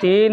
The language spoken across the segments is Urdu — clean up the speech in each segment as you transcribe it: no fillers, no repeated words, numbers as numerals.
3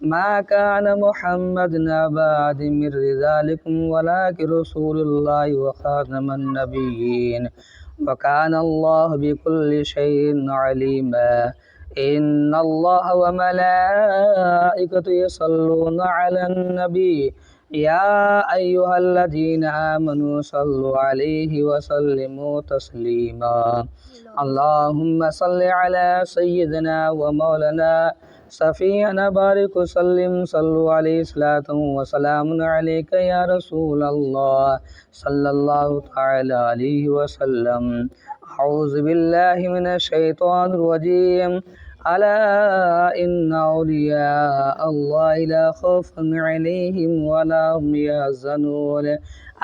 ما كان محمد أبا أحد من رجالكم ولكن رسول الله وخاتم النبيين وكان الله بكل شيء عليما إن الله وملائكته يصلون على النبي يا أيها الذين آمنوا صلوا عليه وسلموا تسليما اللهم صل على سيدنا ومولانا سفينا بارك وسلم صلوا عليه صلاة وسلام عليك يا رسول الله صلى الله تعالى عليه وسلم أعوذ بالله من الشيطان الرجيم ألا إن أولياء الله لا خوف عليهم ولا هم يحزنون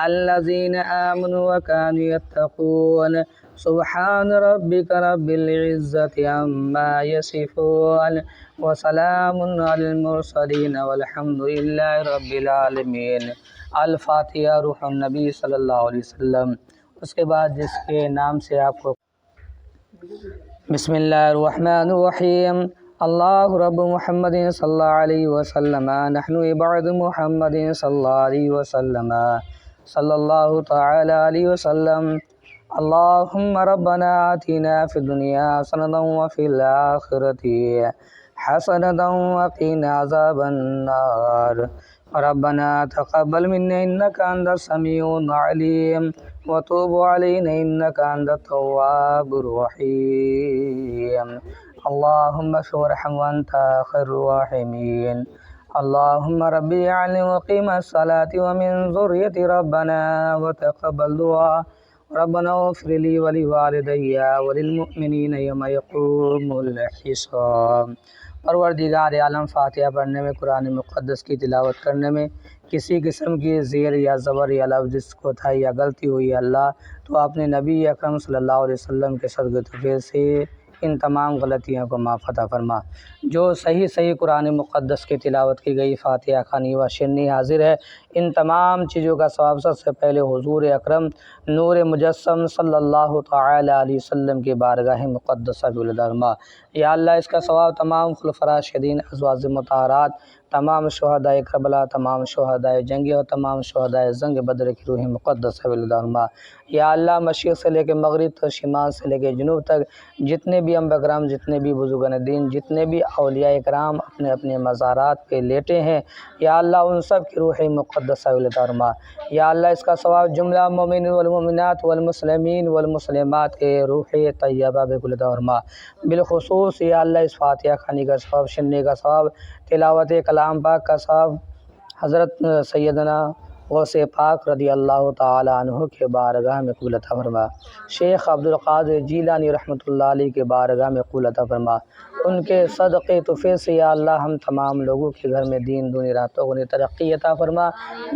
الذين آمنوا وكانوا يتقون سبحان ربك رب العزة عما يصفون وسلام على المرسلين والحمد لله رب العالمین۔ الفاتحہ روح النبی صلی اللہ علیہ وسلم۔ اس کے بعد جس کے نام سے آپ کو بسم اللہ الرحمن الرحیم اللہ رب محمد صلی اللہ علیہ وسلم نحن عباد محمد صلی اللہ علیہ وسلم صلی اللہ تعالی علیہ وسلم اللہم ربنا آتنا فی الدنیا حسنۃ وفی الآخرۃ حسنۃ وقنا عذاب النار ربنا تقبل منا انک انت السمیع العلیم وتوب علینا انک انت التواب الرحیم اللہم ارحم وانت خیر الراحمین اللہم ربی اجعلنی مقیم الصلاۃ ومن ذریتی ربنا وتقبل دعاء ربنا اغفر لی ولوالدی وللمؤمنین یوم یقوم الحساب۔ پروردگار عالم، فاتحہ پڑھنے میں، قرآن مقدس کی تلاوت کرنے میں کسی قسم کی زیر یا زبر یا لفظ جس کو تھا یا غلطی ہوئی ہے اللہ تو اپنے نبی اکرم صلی اللہ علیہ وسلم کے صدقے توفیق سے ان تمام غلطیوں کو معاف عطا فرما۔ جو صحیح قرآن مقدس کی تلاوت کی گئی فاتحہ خوانی و شنی حاضر ہے، ان تمام چیزوں کا ثواب سب سے پہلے حضور اکرم نور مجسم صلی اللہ تعالی علیہ وسلم کی بارگاہ مقدسہ میں فرما۔ یا اللہ اس کا ثواب تمام خلفاء راشدین، ازواج مطہرات، تمام شہدائے کربلا، تمام شہدائے جنگ اور تمام شہدائے زنگ بدر کی روح مقدسہ میں فرما۔ یا اللہ مشرق سے لے کے مغرب تک، شمال سے لے کے جنوب تک جتنے بھی انبیاء کرام، جتنے بھی بزرگان دین، جتنے بھی اولیاء کرام اپنے اپنے مزارات پہ لیٹے ہیں، یا اللہ ان سب کی روح مقدسہ میں فرما۔ یا اللہ اس کا ثواب جملہ مومنین والمومنات والمسلمین والمسلمات کے روح طیبہ میں فرما۔ بالخصوص یا اللہ اس فاتحہ خوانی کا ثواب، شننے کا ثواب، تلاوت کلام پاک کا ثواب حضرت سیدنا غوث پاک رضی اللہ تعالی عنہ کے بارگاہ میں قبول عطا فرما۔ شیخ عبدالقادر جیلانی رحمۃ اللہ علیہ کے بارگاہ میں قبول عطا فرما۔ ان کے صدقے توفیق سے یا اللہ ہم تمام لوگوں کے گھر میں دین دنیا راتوں کو ترقی عطا فرما،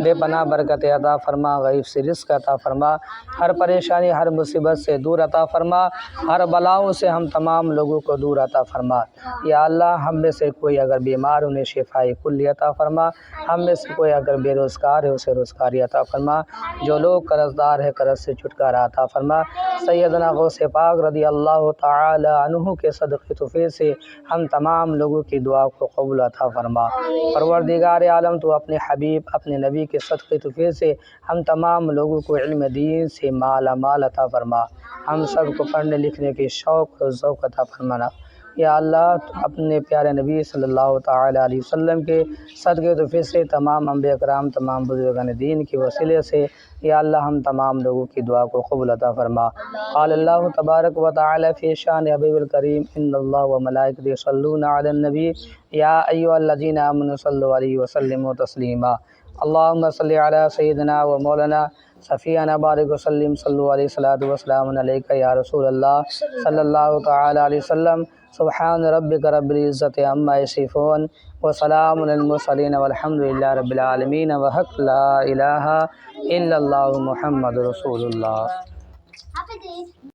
بے پناہ برکت عطا فرما، غیب سے رزق عطا فرما، ہر پریشانی ہر مصیبت سے دور عطا فرما، ہر بلاؤں سے ہم تمام لوگوں کو دور عطا فرما۔ یا اللہ ہم میں سے کوئی اگر بیمار انہیں شفاء کلی عطا فرما، ہم میں سے کوئی اگر بے روزگار ہے اسے روزگاری عطا فرما، جو لوگ قرض دار ہے قرض سے چھٹکارا عطا فرما۔ سیدنا غوث پاک رضی اللہ تعالی عنہ کے صدقے توفیق سے ہم تمام لوگوں کی دعا کو قبول عطا فرما۔ پروردگار عالم تو اپنے حبیب اپنے نبی کے صدقے توفیق سے ہم تمام لوگوں کو علم دین سے مالا مال عطا فرما، ہم سب کو پڑھنے لکھنے کے شوق و ذوق عطا فرمانا۔ یا اللہ تو اپنے پیارے نبی صلی اللہ تعالی علیہ وسلم کے صدقے توفیق سے تمام انبیاء کرام تمام بزرگان دین کے وسیلے سے یا اللہ ہم تمام لوگوں کی دعا کو قبول عطا فرما۔ قال اللہ تبارک و تعالی فی شان حبیب الکریم ان اللہ و ملائکتہ یصلون علی النبی یا ایھا الذین آمنوا صلوا علیہ وسلموا تسلیما اللہم صل علی سیدنا و مولانا سفینا بارک وسلم صلوا علیہ الصلاۃ والسلام علیک یا رسول اللہ صلی اللہ تعالی علیہ وسلم سبحان ربک رب العزت عما یصفون وسلام علی المرسلین والحمد للہ رب العالمین وحق لا الہ الا اللہ محمد رسول اللہ۔